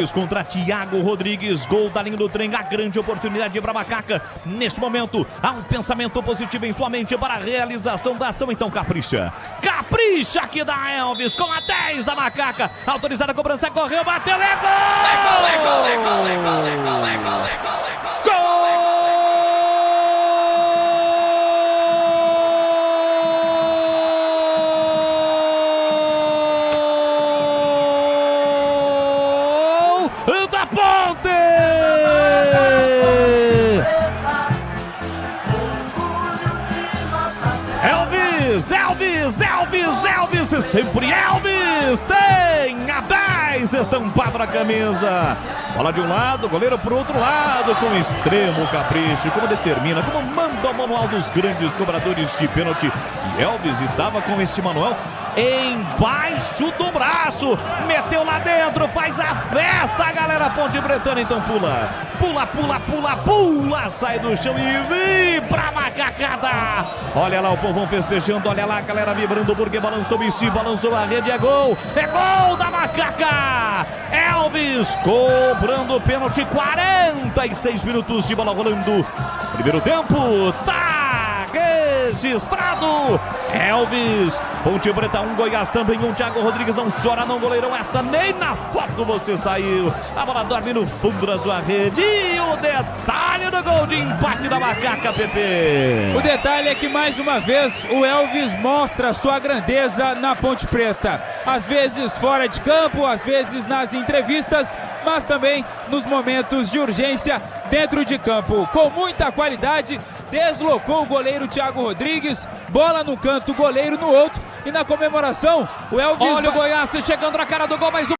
Contra Thiago Rodrigues, gol da linha do trem, a grande oportunidade para Macaca. Neste momento, há um pensamento positivo em sua mente para a realização da ação. Então capricha, capricha aqui da Elvis com a 10 da Macaca. Autorizada a cobrança, correu, bateu, é gol! É gol, é gol, é gol, é gol, é gol, é gol, é gol! Da Ponte! Elvis, Elvis, Elvis, Elvis, sempre Elvis! Tem a 10 estampado na camisa. Bola de um lado, goleiro pro outro lado, com extremo capricho, como determina, como manda o manual dos grandes cobradores de pênalti. E Elvis estava com este manual embaixo do braço, meteu lá dentro, faz a festa, a galera Ponte Pretana, então pula, pula, pula, pula, pula, sai do chão e vem pra Macacada. Olha lá o povão festejando, olha lá a galera vibrando porque balançou o bici, balançou a rede, é gol da Macaca. Elvis cobrando o pênalti, 46 minutos de bola rolando, primeiro tempo, tá registrado. Elvis, Ponte Preta 1, Goiás também 1, Thiago Rodrigues não chora não, goleirão, essa nem na foto você saiu, a bola dorme no fundo da sua rede e o detalhe do gol de empate da Macaca, Pepe. O detalhe é que mais uma vez o Elvis mostra sua grandeza na Ponte Preta, às vezes fora de campo, às vezes nas entrevistas, mas também nos momentos de urgência dentro de campo, com muita qualidade, deslocou o goleiro Thiago Rodrigues, bola no canto, goleiro no outro, e na comemoração o Elvis... Olha o Goiás chegando na cara do gol, mas o